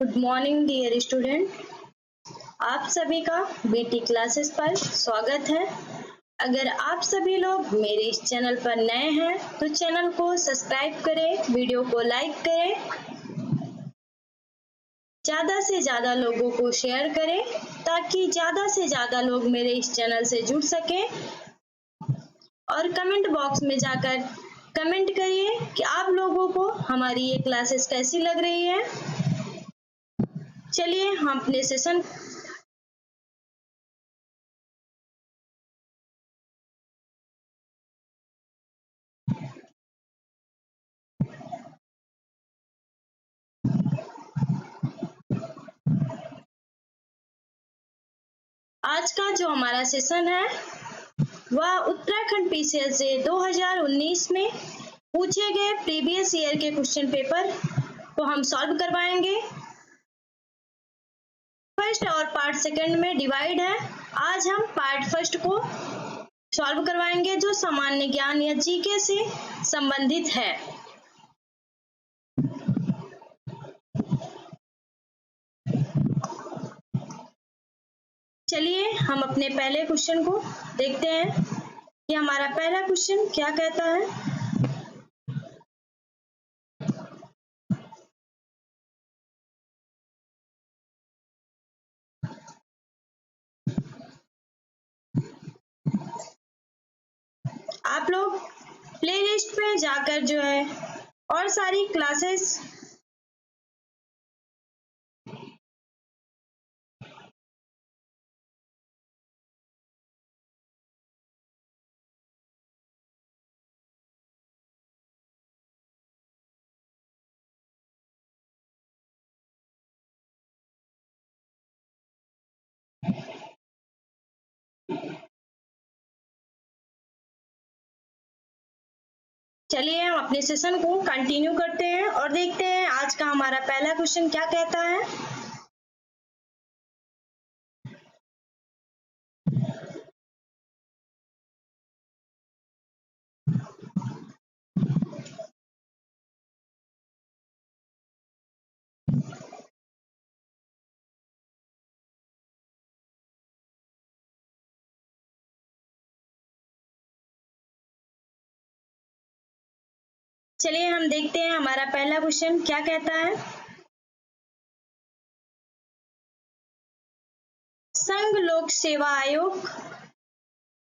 Good morning dear student. आप सभी का बीटी क्लासेस पर स्वागत है। अगर आप सभी लोग मेरे इस चैनल पर नए हैं तो चैनल को सब्सक्राइब करें, वीडियो को लाइक करें, ज़्यादा से ज़्यादा लोगों को शेयर करें ताकि ज़्यादा से ज़्यादा लोग मेरे इस चैनल से जुड़ सकें। और कमेंट बॉक्स में जाकर कमेंट करिए कि आप लोगों को हमारी ये क्लासेस कैसी लग रही है। चलिए हम अपने सेशन आज का जो हमारा सेशन है वह उत्तराखंड पीसीएल से 2019 में पूछे गए प्रीवियस ईयर के क्वेश्चन पेपर को हम सॉल्व करवाएंगे। फर्स्ट और पार्ट सेकंड में डिवाइड है। आज हम पार्ट फर्स्ट को सॉल्व करवाएंगे जो सामान्य ज्ञान या जीके से संबंधित है। चलिए हम अपने पहले क्वेश्चन को देखते हैं कि हमारा पहला क्वेश्चन क्या कहता है। आप लोग प्लेलिस्ट पे जाकर जो है और सारी क्लासेस चलिए हम अपने सेशन को कंटिन्यू करते हैं और देखते हैं आज का हमारा पहला क्वेश्चन क्या कहता है। चलिए हम देखते हैं हमारा पहला क्वेश्चन क्या कहता है। संघ लोक सेवा आयोग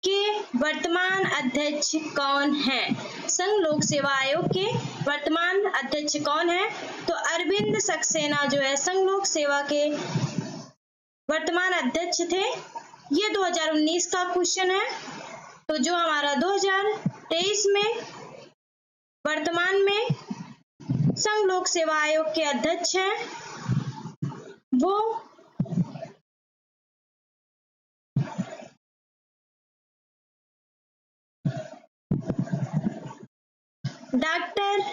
के वर्तमान अध्यक्ष कौन है? संघ लोक सेवा आयोग के वर्तमान अध्यक्ष कौन है? तो अरविंद सक्सेना जो है संघ लोक सेवा के वर्तमान अध्यक्ष थे। ये 2019 का क्वेश्चन है। तो जो हमारा 2023 में वर्तमान में संघ लोक सेवा आयोग के अध्यक्ष हैं वो डॉक्टर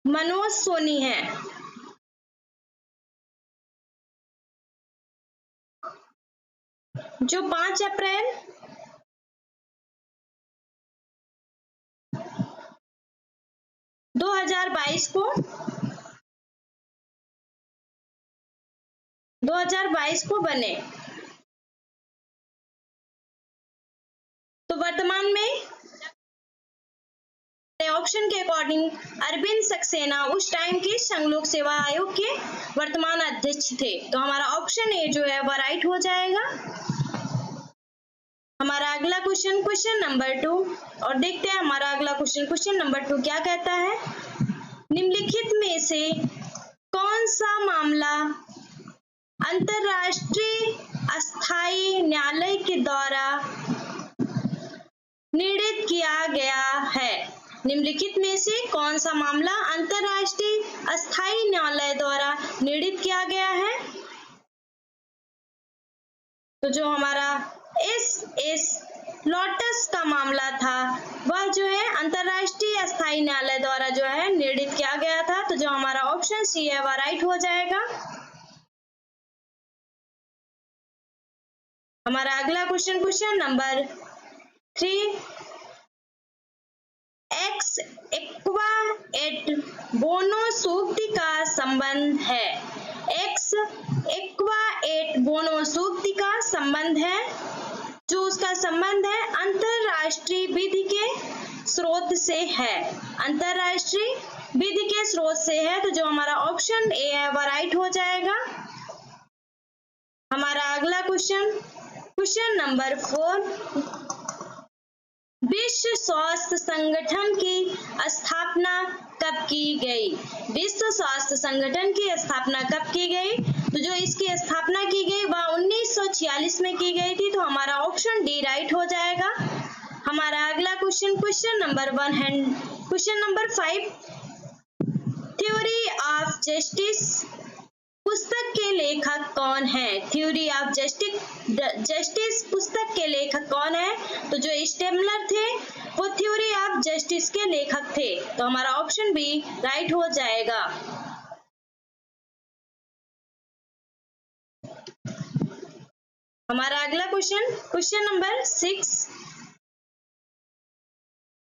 मनोज सोनी है। जो 5 अप्रैल 2022 को बने। तो वर्तमान में ऑप्शन के अकॉर्डिंग अरविंद सक्सेना उस टाइम के संघ लोक सेवा आयोग के वर्तमान अध्यक्ष थे। तो हमारा ऑप्शन ए जो है वह राइट हो जाएगा। हमारा अगला क्वेश्चन क्वेश्चन नंबर 2 और देखते हैं हमारा अगला क्वेश्चन क्वेश्चन नंबर 2 क्या कहता है। निम्नलिखित में से कौन सा मामला अंतरराष्ट्रीय अस्थायी न्यायालय के द्वारा निर्णीत किया गया है? निम्नलिखित में से कौन सा मामला अंतरराष्ट्रीय अस्थायी न्यायालय द्वारा निर्णीत किया गया है? तो जो हमारा एस लोटस का मामला था वह जो है अंतरराष्ट्रीय अस्थायी न्यायालय द्वारा जो है निर्णीत किया गया था। तो जो हमारा ऑप्शन सी है वह राइट हो जाएगा। हमारा अगला question question number 3 ex aequo et bono सूक्ति का संबंध है। एक्स एक्वा एट बोनो सूक्ति का संबंध है, जो उसका संबंध है अंतरराष्ट्रीय विधि के स्रोत से है। अंतरराष्ट्रीय विधि के स्रोत से है, तो जो हमारा ऑप्शन ए है वह राइट हो जाएगा। हमारा अगला क्वेश्चन नंबर 4, विश्व स्वास्थ्य संगठन की स्थापना कब की गई? विश्व स्वास्थ्य संगठन की स्थापना कब की गई? तो जो इसकी स्थापना की गई वह 1946 में की गई थी, तो हमारा ऑप्शन डी राइट हो जाएगा। हमारा अगला question number 5, theory of justice पुस्तक के लेखक कौन है? थ्योरी ऑफ जस्टिस पुस्तक के लेखक कौन है? तो जो स्टेमलर थे वो थ्योरी ऑफ जस्टिस के लेखक थे, तो हमारा ऑप्शन बी राइट हो जाएगा। हमारा अगला क्वेश्चन नंबर 6,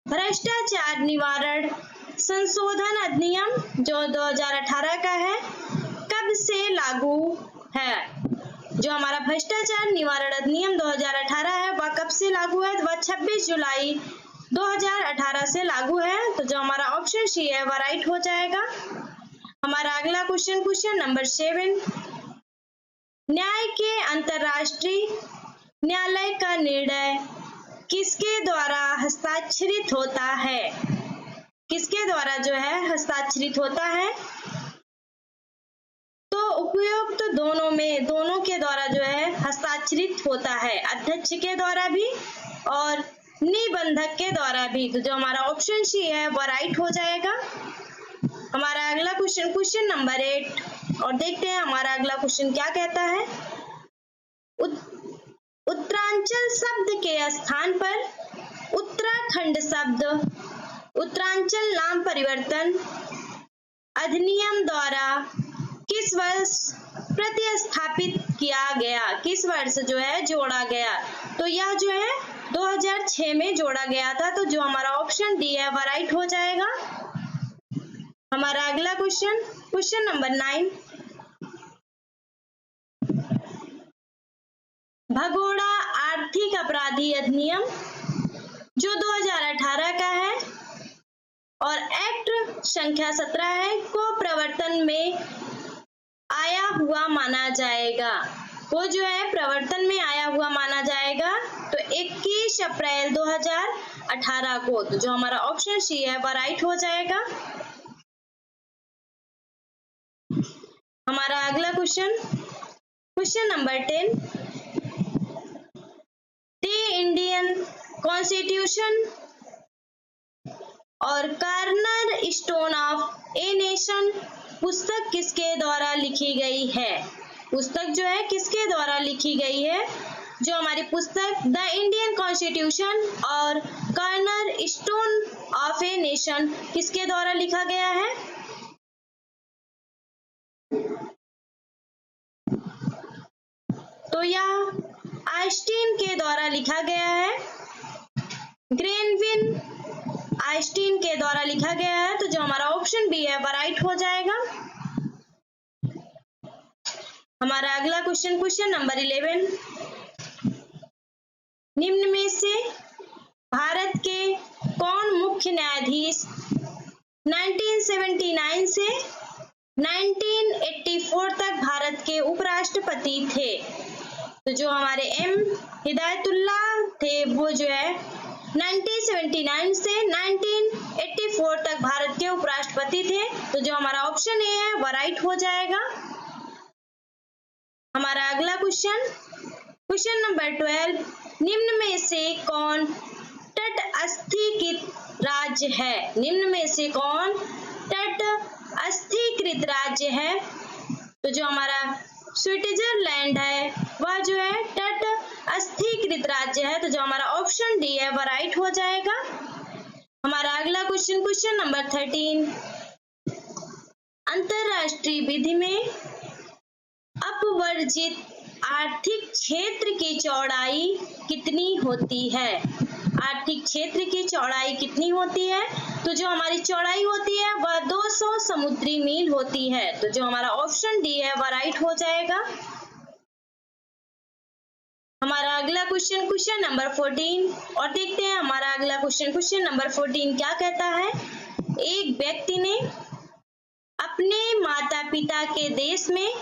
भ्रष्टाचार निवारण संशोधन अधिनियम जो 2018 का है कब से लागू है? जो हमारा भ्रष्टाचार निवारण अधिनियम 2018 है वह कब से लागू है? वह 26 जुलाई 2018 से लागू है, तो जो हमारा ऑप्शन सी है वह राइट हो जाएगा। हमारा अगला क्वेश्चन नंबर 7, न्याय के अंतर्राष्ट्रीय न्यायालय का निर्णय किसके द्वारा हस्ताक्षरित होता है? किसके द्वारा जो है हस्ताक्षरित होता है? तो उपयुक्त दोनों के द्वारा जो है हस्ताक्षरित होता है, अध्यक्ष के द्वारा भी और निबंधक के द्वारा भी, तो जो हमारा ऑप्शन सी है वह राइट हो जाएगा। हमारा अगला क्वेश्चन नंबर 8, और देखते हैं हमारा अगला क्वेश्चन क्या कहता है। उत्तरांचल शब्द के स्थान पर उत्तराखंड शब्द उत्तरांचल नाम परिवर्तन अधिनियम द्वारा किस वर्ष प्रतिस्थापित किया गया? किस वर्ष जो है जोड़ा गया? तो यह जो है 2006 में जोड़ा गया था, तो जो हमारा ऑप्शन डी है वह राइट हो जाएगा। हमारा अगला क्वेश्चन नंबर 9, भगोड़ा आर्थिक अपराधी अधिनियम जो 2018 का है और एक्ट संख्या 17 है को प्रवर्तन में आया हुआ माना जाएगा। वो जो है प्रवर्तन में आया हुआ माना जाएगा तो 21 अप्रैल 2018 को, तो जो हमारा ऑप्शन सी है वह राइट हो जाएगा। हमारा अगला question number 10, the Indian Constitution और cornerstone of a nation पुस्तक किसके द्वारा लिखी गई है? पुस्तक जो है किसके द्वारा लिखी गई है? जो हमारी पुस्तक द इंडियन कॉन्स्टिट्यूशन और cornerstone of a nation किसके द्वारा लिखा गया है? तो यह आइंस्टीन के द्वारा लिखा गया है, ग्रेनविन आइंस्टीन के द्वारा लिखा गया है, तो जो हमारा ऑप्शन बी है वह राइट हो जाएगा। हमारा अगला क्वेश्चन नंबर 11, निम्न में से भारत के कौन मुख्य न्यायाधीश 1979 से 1984 तक भारत के उपराष्ट्रपति थे? तो जो हमारे एम हिदायतुल्ला थे वो जो है 1979 से 1984 तक भारत के उपराष्ट्रपति थे, तो जो हमारा ऑप्शन ए है वह राइट हो जाएगा। हमारा अगला क्वेश्चन नंबर 12, निम्न में से कौन तटस्थीकृत राज्य है? निम्न में से कौन तटस्थीकृत राज्य है? तो जो हमारा स्विट्जरलैंड है वह जो है तटस्थीकृत राज्य है, तो जो हमारा ऑप्शन डी है वह राइट हो जाएगा। हमारा अगला क्वेश्चन नंबर 13, अंतरराष्ट्रीय विधि में अपवर्जित आर्थिक क्षेत्र की चौड़ाई कितनी होती है? आर्थिक क्षेत्र की चौड़ाई कितनी होती है? तो जो हमारी चौड़ाई होती है वह 200 समुद्री मील होती है। तो जो हमारा ऑप्शन डी है वह राइट हो जाएगा। हमारा अगला क्वेश्चन नंबर 14 और देखते हैं हमारा अगला क्वेश्चन नंबर 14 क्या कहता है। एक व्यक्ति ने अपने माता पिता के देश में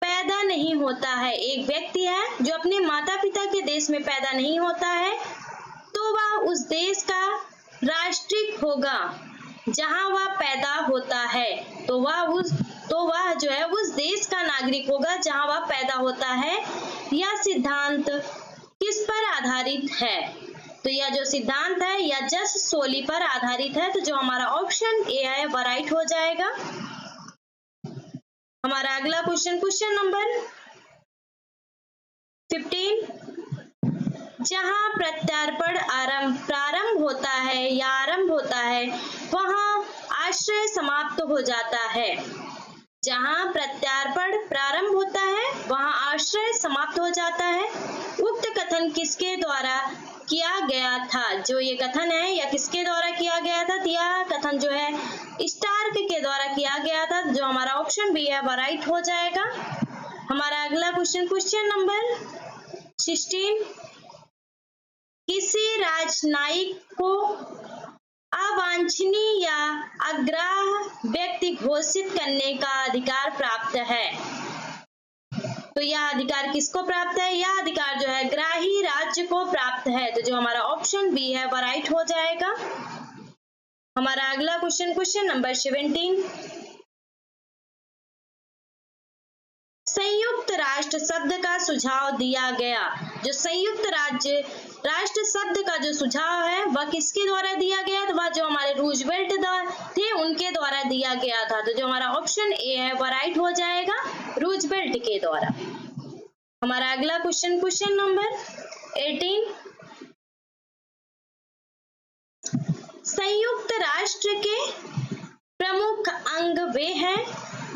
पैदा नहीं होता है। एक व्यक्ति है जो अपने माता पिता के देश में पैदा नहीं होता है, तो वह उस देश का राष्ट्रिक होगा जहां वह पैदा होता है। तो वह जो है उस देश का नागरिक होगा जहां वह पैदा होता है। यह सिद्धांत किस पर आधारित है? तो यह जो सिद्धांत है यह जस सोली पर आधारित है। तो जो हमारा ऑप्शन ए है वह राइट हो जाएगा। हमारा अगला क्वेश्चन नंबर 15, जहां प्रत्यार्पण प्रारंभ होता है या आरंभ होता है वहां आश्रय समाप्त हो जाता है। जहां प्रत्यार्पण प्रारंभ होता है वहां आश्रय समाप्त हो जाता है। उक्त कथन किसके द्वारा किया गया था? जो ये कथन है यह किसके द्वारा किया गया था? यह कथन जो है स्टार्क के द्वारा किया गया था। जो हमारा ऑप्शन बी है वह राइट हो जाएगा। हमारा अगला क्वेश्चन नंबर 16, किसी राजनयिक को अवांछनीय या अग्राह्य व्यक्ति घोषित करने का अधिकार प्राप्त है। तो यह अधिकार किसको प्राप्त है? यह अधिकार जो है ग्राही राज्य को प्राप्त है। तो जो हमारा ऑप्शन बी है वह राइट हो जाएगा। हमारा अगला क्वेश्चन नंबर 17, संयुक्त राष्ट्र शब्द का सुझाव दिया गया। जो संयुक्त राष्ट्र शब्द का जो सुझाव है वह किसके द्वारा दिया गया? तो वह जो हमारे रूजवेल्ट थे उनके द्वारा दिया गया था। तो जो हमारा ऑप्शन ए है वह राइट हो जाएगा, रूजवेल्ट के द्वारा। हमारा अगला क्वेश्चन नंबर 18, संयुक्त राष्ट्र के प्रमुख अंग वे हैं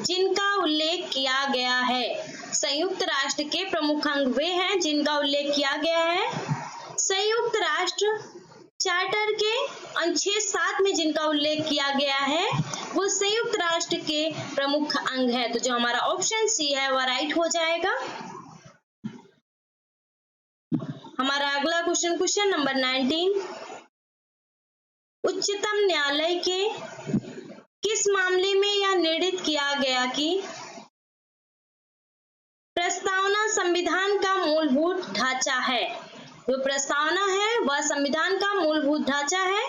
जिनका उल्लेख किया गया है। संयुक्त राष्ट्र के प्रमुख अंग वे हैं जिनका उल्लेख किया गया है। संयुक्त राष्ट्र चार्टर के अनुच्छेद 7 में जिनका उल्लेख किया गया है वो संयुक्त राष्ट्र के प्रमुख अंग है। तो जो हमारा ऑप्शन सी है वह राइट हो जाएगा। हमारा अगला क्वेश्चन नंबर 19, उच्चतम न्यायालय के किस मामले में यह निर्णित किया गया कि प्रस्तावना संविधान का मूलभूत ढांचा है? जो प्रस्तावना है वह संविधान का मूलभूत ढांचा है।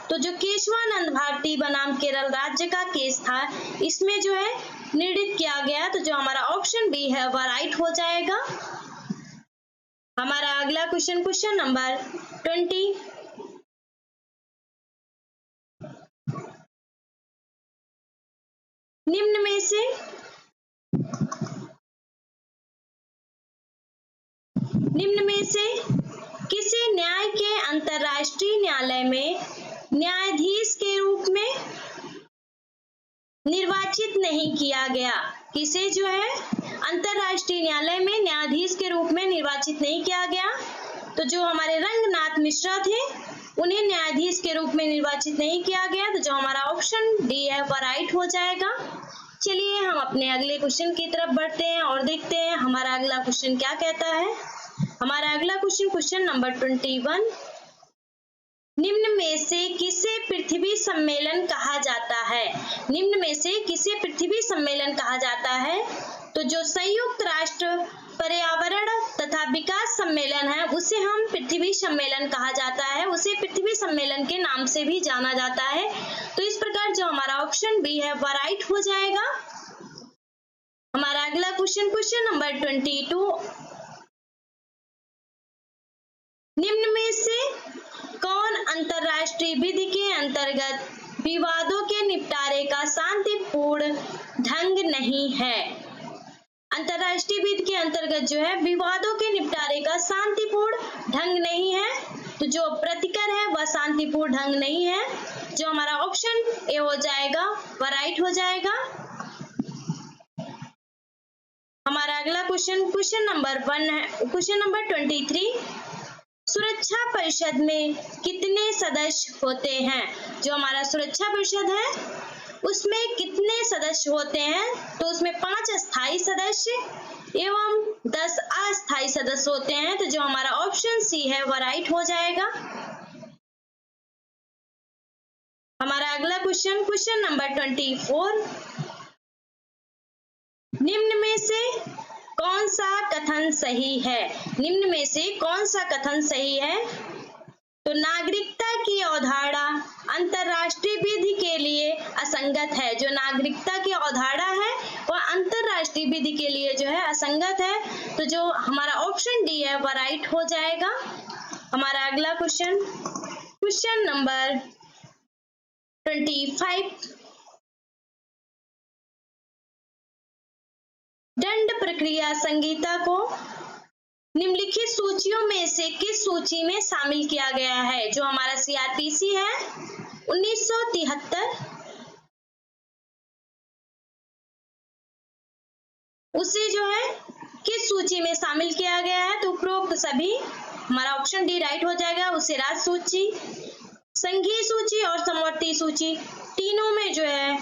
तो जो केशवानंद भारती बनाम केरल राज्य का केस था इसमें जो है निर्णित किया गया। तो जो हमारा ऑप्शन बी है वह राइट हो जाएगा। हमारा अगला क्वेश्चन नंबर 20, निम्न में से किसी न्याय के अंतर्राष्ट्रीय न्यायालय में न्यायाधीश के रूप में निर्वाचित नहीं किया गया? किसे जो है अंतर्राष्ट्रीय न्यायालय में न्यायाधीश के रूप में निर्वाचित नहीं किया गया? तो जो हमारे रंगनाथ मिश्रा थे उन्हें न्यायाधीश के रूप में निर्वाचित नहीं किया गया। तो जो हमारा ऑप्शन डी है वह राइट हो जाएगा। चलिए हम अपने अगले क्वेश्चन की तरफ बढ़ते हैं और देखते हैं हमारा अगला क्वेश्चन क्या कहता है। हमारा अगला क्वेश्चन नंबर 21, निम्न में से किसे पृथ्वी सम्मेलन कहा जाता है? निम्न में से किसे पृथ्वी सम्मेलन कहा जाता है? तो जो संयुक्त राष्ट्र पर्यावरण तथा विकास सम्मेलन है उसे हम पृथ्वी सम्मेलन कहा जाता है। उसे पृथ्वी सम्मेलन के नाम से भी जाना जाता है। तो इस प्रकार जो हमारा ऑप्शन बी है वह राइट हो जाएगा। हमारा अगला क्वेश्चन नंबर 22, निम्न में से कौन अंतरराष्ट्रीय विधि के अंतर्गत विवादों के निपटारे का शांतिपूर्ण ढंग नहीं है? अंतरराष्ट्रीय विधि के अंतर्गत जो है विवादों के निपटारे का शांतिपूर्ण ढंग नहीं है। तो जो प्रतिकर है वह शांतिपूर्ण ढंग नहीं है। जो हमारा ऑप्शन ए हो जाएगा वह राइट हो जाएगा। हमारा अगला क्वेश्चन नंबर 1 है, क्वेश्चन नंबर 23, सुरक्षा परिषद में कितने सदस्य होते हैं? जो हमारा सुरक्षा परिषद है उसमें कितने सदस्य होते हैं? तो उसमें 5 स्थायी सदस्य एवं 10 अस्थायी सदस्य होते हैं। तो जो हमारा ऑप्शन सी है वह राइट हो जाएगा। हमारा अगला क्वेश्चन नंबर 24, निम्न में से कौन सा कथन सही है? निम्न में से कौन सा कथन सही है? तो नागरिकता की अवधारणा अंतरराष्ट्रीय विधि के लिए असंगत है। जो नागरिकता की अवधारणा है वह अंतरराष्ट्रीय विधि के लिए जो है असंगत है। तो जो हमारा ऑप्शन डी है वह राइट हो जाएगा। हमारा अगला क्वेश्चन नंबर 25, दंड प्रक्रिया संहिता को निम्नलिखित सूचियों में से किस सूची में शामिल किया गया है? जो हमारा सीआरपीसी है 1973, उसे जो है किस सूची में शामिल किया गया है? तो उपरोक्त सभी, हमारा ऑप्शन डी राइट हो जाएगा। उसे राज्य सूची, संघीय सूची और समवर्ती सूची तीनों में जो है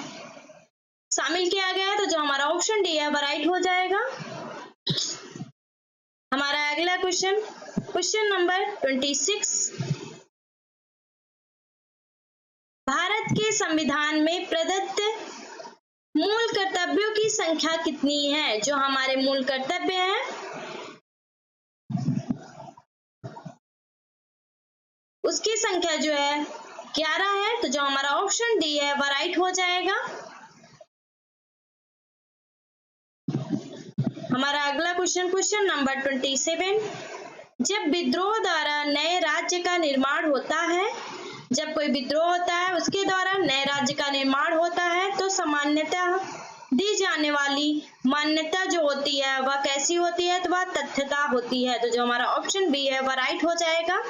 शामिल किया गया है। तो जो हमारा ऑप्शन डी है वह राइट हो जाएगा। हमारा अगला क्वेश्चन नंबर 26, भारत के संविधान में प्रदत्त मूल कर्तव्यों की संख्या कितनी है? जो हमारे मूल कर्तव्य हैं उसकी संख्या जो है 11 है। तो जो हमारा ऑप्शन डी है वह राइट हो जाएगा। हमारा अगला क्वेश्चन नंबर 27, जब विद्रोह द्वारा नए राज्य का निर्माण होता है, जब कोई विद्रोह होता है उसके द्वारा नए राज्य का निर्माण होता है तो सामान्यतः दी जाने वाली मान्यता जो होती है वह कैसी होती है? तो वह तथ्यता होती है। तो जो हमारा ऑप्शन बी है वह राइट हो जाएगा।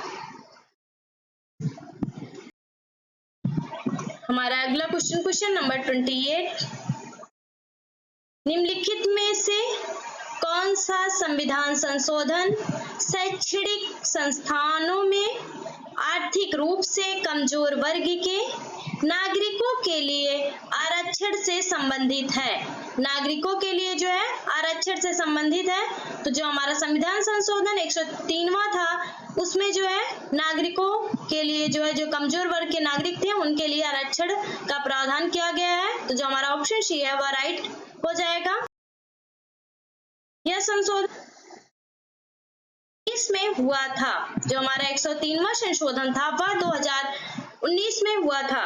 हमारा अगला क्वेश्चन नंबर 28, निम्नलिखित में से कौन सा संविधान संशोधन शैक्षणिक संस्थानों में आर्थिक रूप से कमजोर वर्ग के नागरिकों के लिए आरक्षण से संबंधित है? नागरिकों के लिए जो है आरक्षण से संबंधित है। तो जो हमारा संविधान संशोधन 103वां था उसमें जो है नागरिकों के लिए जो है, जो कमजोर वर्ग के नागरिक थे उनके लिए आरक्षण का प्रावधान किया गया है। तो जो हमारा ऑप्शन सी है वह राइट हो जाएगा। यह संशोधन इसमें हुआ था। जो हमारा 103वां संशोधन था वह 2019 में हुआ था।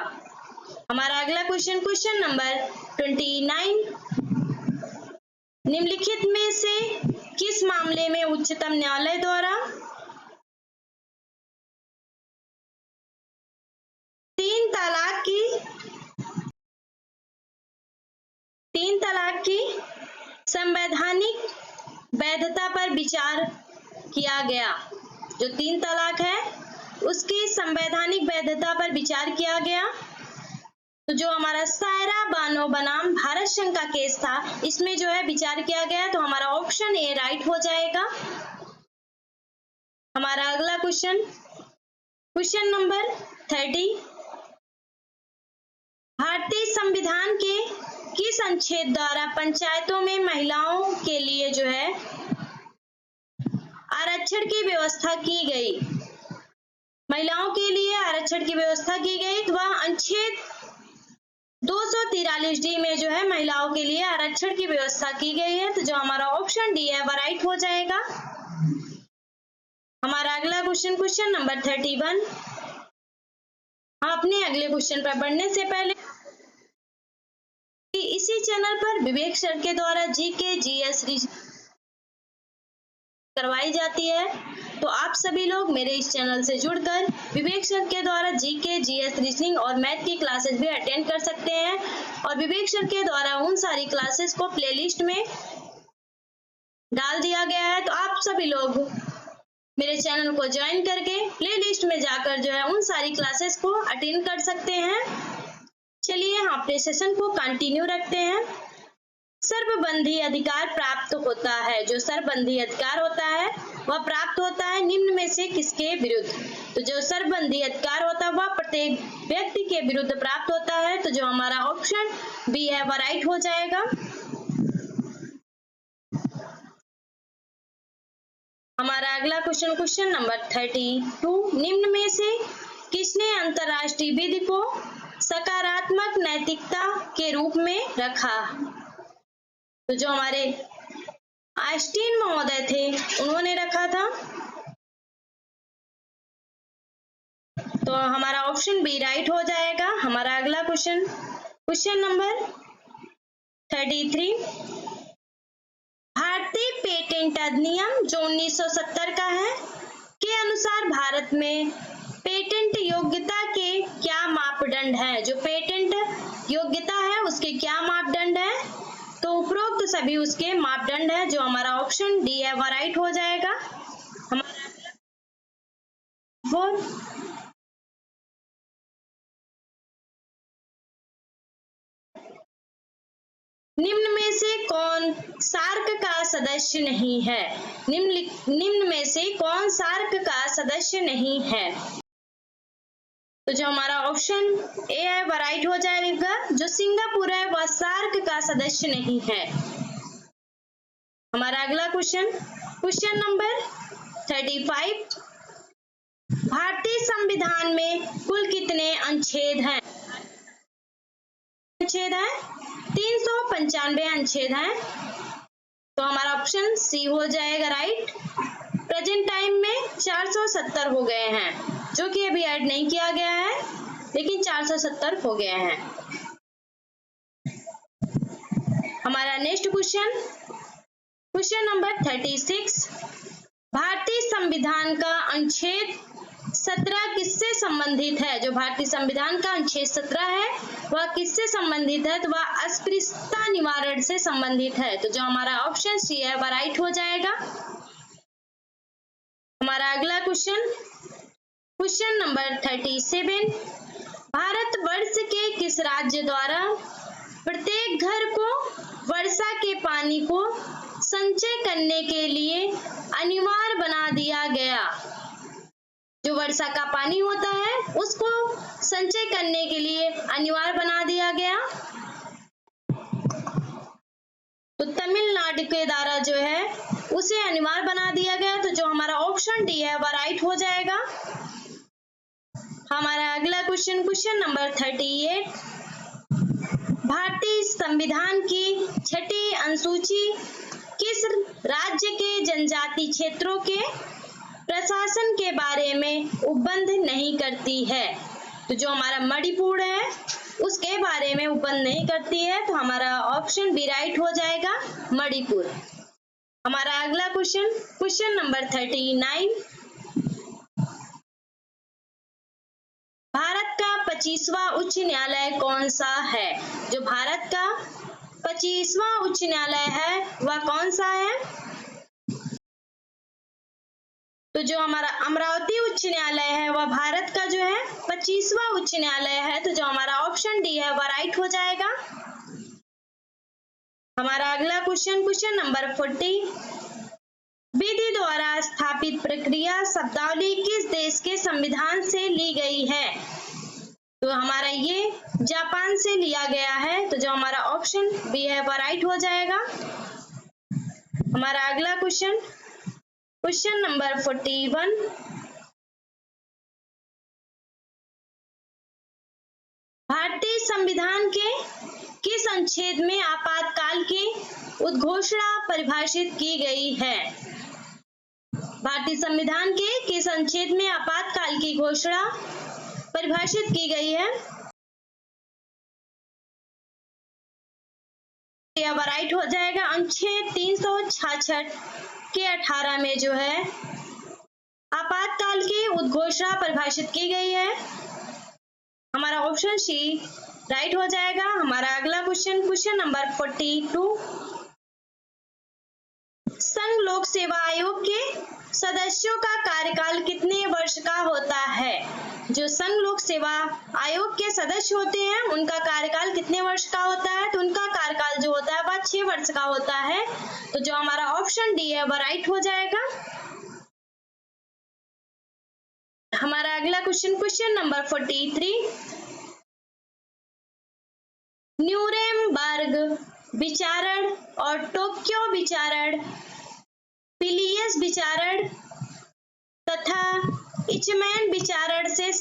हमारा अगला क्वेश्चन नंबर 29, निम्नलिखित में से किस मामले में उच्चतम न्यायालय द्वारा तीन तलाक की संवैधानिक वैधता पर विचार किया गया? जो 3 तलाक है उसकी संवैधानिक वैधता पर विचार किया गया। तो जो हमारा सायरा बानो बनाम भारत संघ का केस था इसमें जो है विचार किया गया। तो हमारा ऑप्शन ए राइट हो जाएगा। हमारा अगला क्वेश्चन नंबर 30, भारतीय संविधान के किस अनुच्छेद द्वारा पंचायतों में महिलाओं के लिए जो है आरक्षण की व्यवस्था की गई? महिलाओं के लिए आरक्षण की व्यवस्था की गई। तो वह अनुच्छेद 243 डी में जो है महिलाओं के लिए आरक्षण की व्यवस्था की गई है। तो जो हमारा ऑप्शन डी है वह राइट हो जाएगा। हमारा अगला क्वेश्चन नंबर 31, अपने अगले क्वेश्चन पर बढ़ने से पहले इसी चैनल पर विवेक सर के द्वारा जीके जीएस करवाई जाती है। तो आप सभी लोग मेरे इस चैनल से जुड़कर विवेक सर के द्वारा जीके जीएस रीजनिंग और मैथ की क्लासेस भी अटेंड कर सकते हैं। और विवेक सर के द्वारा उन सारी क्लासेस को प्लेलिस्ट में डाल दिया गया है। तो आप सभी लोग मेरे चैनल को ज्वाइन करके प्लेलिस्ट में जाकर जो है उन सारी क्लासेस को अटेंड कर सकते हैं। चलिए हम अपने सेशन को कंटिन्यू रखते हैं। सर्वबंधी अधिकार प्राप्त होता है। जो सर्वबंधी अधिकार होता है वह प्राप्त होता है निम्न में से किसके विरुद्ध? तो जो सर्वबंधी अधिकार होता है वह प्रत्येक व्यक्ति के विरुद्ध प्राप्त होता है। तो जो हमारा ऑप्शन बी है वह राइट हो जाएगा। हमारा अगला क्वेश्चन नंबर 32, निम्न में से किसने अंतरराष्ट्रीय विधि को सकारात्मक नैतिकता के रूप में रखा? तो जो हमारे आइंस्टीन महोदय थे उन्होंने रखा था। तो हमारा ऑप्शन बी राइट हो जाएगा। हमारा अगला क्वेश्चन नंबर 33, भारतीय पेटेंट अधिनियम जो 1970 का है के अनुसार भारत में पेटेंट योग्यता के क्या मापदंड है? जो पेटेंट योग्यता है उसके क्या मापदंड है? तो उपरोक्त सभी उसके मापदंड है। जो हमारा ऑप्शन डी है वह राइट हो जाएगा। हमारा 4, निम्न में से कौन सार्क का सदस्य नहीं है? निम्न में से कौन सार्क का सदस्य नहीं है? तो जो हमारा ऑप्शन ए है वह राइट हो जाएगा। जो सिंगापुर है वह सार्क का सदस्य नहीं है। हमारा अगला क्वेश्चन नंबर 35, भारतीय संविधान में कुल कितने अनुच्छेद हैं? 395 अनुच्छेद हैं। तो हमारा ऑप्शन सी हो जाएगा राइट। प्रेजेंट टाइम में 470 हो गए हैं, जो कि अभी ऐड नहीं किया गया है, लेकिन 470 हो गए हैं। हमारा नेक्स्ट क्वेश्चन नंबर 36, भारतीय संविधान का अनुच्छेद 17 किससे संबंधित है? जो भारतीय संविधान का अनुच्छेद 17 है वह किससे संबंधित है? तो वह अस्पृश्यता निवारण से संबंधित है। तो जो हमारा ऑप्शन सी है वह राइट हो जाएगा। हमारा अगला क्वेश्चन नंबर 37, भारतवर्ष के किस राज्य द्वारा प्रत्येक घर को वर्षा के पानी को संचय करने के लिए अनिवार्य बना दिया गया? जो वर्षा का पानी होता है उसको संचय करने के लिए अनिवार्य बना दिया गया। तो तमिलनाडु के द्वारा जो है उसे अनिवार्य बना दिया गया। तो जो हमारा ऑप्शन डी है वह राइट हो जाएगा। हमारा अगला क्वेश्चन नंबर 38, भारतीय संविधान की 6ठी अनुसूची किस राज्य के जनजाति क्षेत्रों के प्रशासन के बारे में उपबंध नहीं करती है? तो जो हमारा मणिपुर है उसके बारे में उपबंध नहीं करती है। तो हमारा ऑप्शन बी राइट हो जाएगा, मणिपुर। हमारा अगला क्वेश्चन नंबर 39, भारत का 25वां उच्च न्यायालय कौन सा है? जो भारत का 25वां उच्च न्यायालय है वह कौन सा है? तो जो हमारा अमरावती उच्च न्यायालय है वह भारत का जो है 25वां उच्च न्यायालय है। तो जो हमारा ऑप्शन डी है वह राइट हो जाएगा। हमारा अगला क्वेश्चन नंबर 40, विधि द्वारा स्थापित प्रक्रिया शब्दावली किस देश के संविधान से ली गई है? तो हमारा ये जापान से लिया गया है। तो जो हमारा ऑप्शन बी है वह राइट हो जाएगा। हमारा अगला क्वेश्चन नंबर 41, भारतीय संविधान के किस अनुच्छेद में आपातकाल की उद्घोषणा परिभाषित की गई है? भारतीय संविधान के किस अनुच्छेद में आपातकाल की घोषणा परिभाषित की गई है? यह राइट हो जाएगा। अनुच्छेद 366 के 18 में जो है आपातकाल की उद्घोषणा परिभाषित की गई है। हमारा ऑप्शन सी राइट हो जाएगा। हमारा अगला क्वेश्चन नंबर 42, संघ लोक सेवा आयोग के सदस्यों का कार्यकाल कितने वर्ष का होता है? जो संघ लोक सेवा आयोग के सदस्य होते हैं उनका कार्यकाल कितने वर्ष का होता है? तो उनका कार्यकाल जो होता है वह 6 वर्ष का होता है। तो जो हमारा ऑप्शन डी है वह राइट हो जाएगा। हमारा अगला क्वेश्चन नंबर 43, न्यूरेमबर्ग विचारण और टोक्यो विचारण, पिलियस विचारण तथा इचमैन विचारण से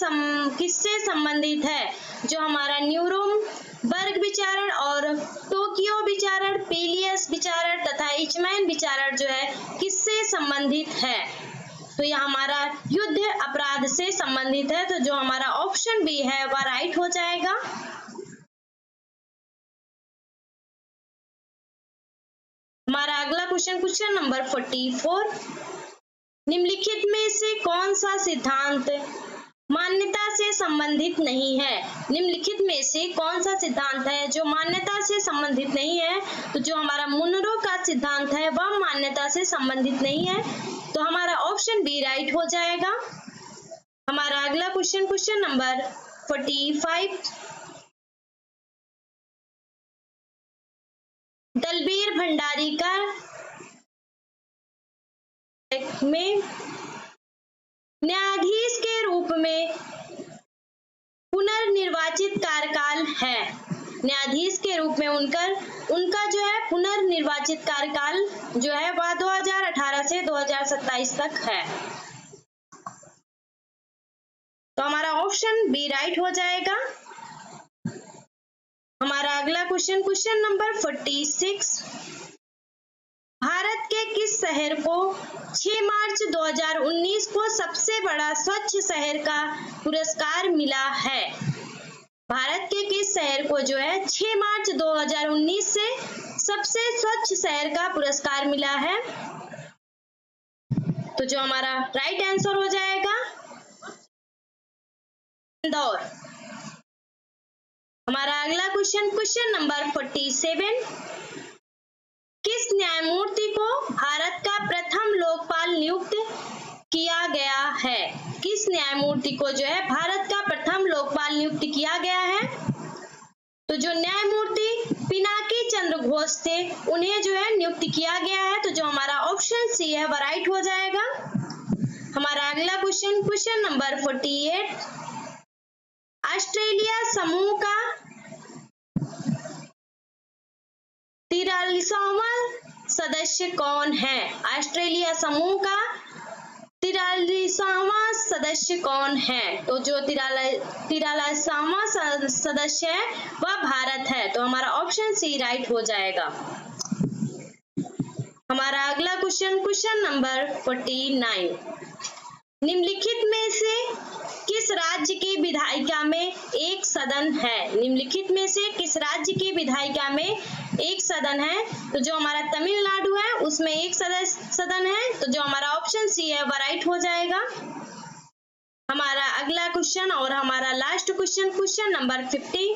किससे संबंधित है? जो हमारा न्यूरेमबर्ग विचारण और टोक्यो विचारण, पिलियस विचारण तथा इचमैन विचारण जो है किससे संबंधित है? तो यह हमारा युद्ध अपराध से संबंधित है। तो जो हमारा ऑप्शन बी है वह राइट हो जाएगा। हमारा अगला क्वेश्चन नंबर 44, निम्नलिखित में से कौन सा सिद्धांत मान्यता से संबंधित नहीं है? निम्नलिखित में से कौन सा सिद्धांत है जो मान्यता से संबंधित नहीं है? तो जो हमारा मुनरो का सिद्धांत है वह मान्यता से संबंधित नहीं है। तो हमारा ऑप्शन बी राइट हो जाएगा। हमारा अगला क्वेश्चन नंबर 45, दलबीर भंडारी का में न्यायाधीश के रूप में पुनर्निर्वाचित कार्यकाल है। न्यायाधीश के रूप में उनका जो है पुनर्निर्वाचित कार्यकाल जो है वह 2018 से 2027 तक है। तो हमारा ऑप्शन बी राइट हो जाएगा। हमारा अगला क्वेश्चन नंबर 46, भारत के किस शहर को 6 मार्च 2019 को सबसे बड़ा स्वच्छ शहर का पुरस्कार मिला है? भारत के किस शहर को जो है 6 मार्च 2019 से सबसे स्वच्छ शहर का पुरस्कार मिला है? तो जो हमारा राइट आंसर हो जाएगा इंदौर। हमारा अगला क्वेश्चन नंबर 47, किस न्यायमूर्ति को भारत का प्रथम लोकपाल नियुक्त किया गया है? किस न्यायमूर्ति को जो है भारत का प्रथम लोकपाल नियुक्त किया गया है? तो जो न्यायमूर्ति पिनाकी चंद्र घोष थे उन्हें जो है नियुक्त किया गया है। तो जो हमारा ऑप्शन सी है वह राइट हो जाएगा। हमारा अगला क्वेश्चन नंबर 48, ऑस्ट्रेलिया समूह का 43वां सदस्य कौन है? ऑस्ट्रेलिया समूह का 43वां सदस्य कौन है? तो जो 43वां सदस्य है वह भारत है। तो हमारा ऑप्शन सी राइट हो जाएगा। हमारा अगला क्वेश्चन नंबर 49, निम्नलिखित में से किस राज्य की विधायिका में एक सदन है? निम्नलिखित में से किस राज्य की विधायिका में एक सदन है? तो जो हमारा तमिलनाडु है उसमें एक सदन है। तो जो हमारा ऑप्शन सी है वह राइट हो जाएगा। हमारा अगला क्वेश्चन और हमारा लास्ट क्वेश्चन नंबर 50,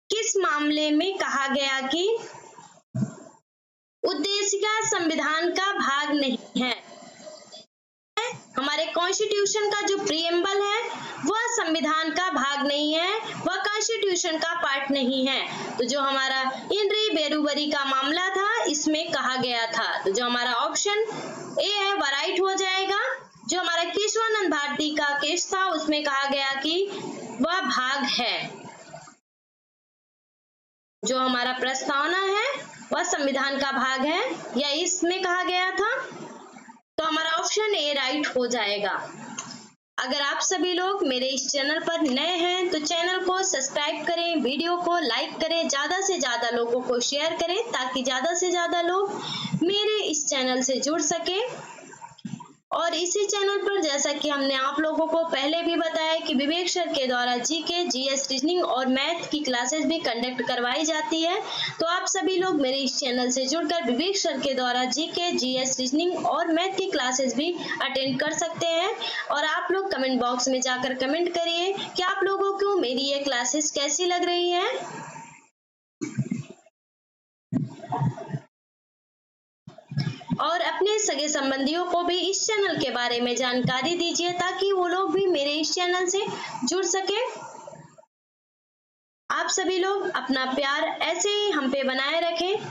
किस मामले में कहा गया कि उद्देशिका संविधान का भाग नहीं है? हमारे कॉन्स्टिट्यूशन का जो प्रीएम्बल है वह संविधान का भाग नहीं है, वह कॉन्स्टिट्यूशन का पार्ट नहीं है। तो जो हमारा इंद्री बेरुबरी का मामला था इसमें कहा गया था। तो जो हमारा ऑप्शन ए है वह राइट हो जाएगा। जो हमारा केशवानंद भारती का केस था उसमें कहा गया कि वह भाग है। जो हमारा प्रस्तावना है वह संविधान का भाग है या इसमें कहा गया था। तो हमारा ऑप्शन ए राइट हो जाएगा। अगर आप सभी लोग मेरे इस चैनल पर नए हैं तो चैनल को सब्सक्राइब करें, वीडियो को लाइक करें, ज्यादा से ज्यादा लोगों को शेयर करें ताकि ज्यादा से ज्यादा लोग मेरे इस चैनल से जुड़ सके। और इसी चैनल पर जैसा कि हमने आप लोगों को पहले भी बताया कि विवेक सर के द्वारा जीके, जीएस, रीजनिंग और मैथ की क्लासेस भी कंडक्ट करवाई जाती है। तो आप सभी लोग मेरे इस चैनल से जुड़कर विवेक सर के द्वारा जीके, जीएस, रीजनिंग और मैथ की क्लासेस भी अटेंड कर सकते हैं। और आप लोग कमेंट बॉक्स में जाकर कमेंट करिए कि आप लोगों को मेरी ये क्लासेस कैसी लग रही है। और अपने सगे संबंधियों को भी इस चैनल के बारे में जानकारी दीजिए ताकि वो लोग भी मेरे इस चैनल से जुड़ सके। आप सभी लोग अपना प्यार ऐसे ही हम पे बनाए रखें।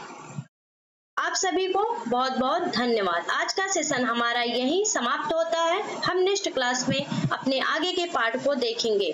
आप सभी को बहुत बहुत धन्यवाद। आज का सेशन हमारा यहीं समाप्त होता है। हम नेक्स्ट क्लास में अपने आगे के पार्ट को देखेंगे।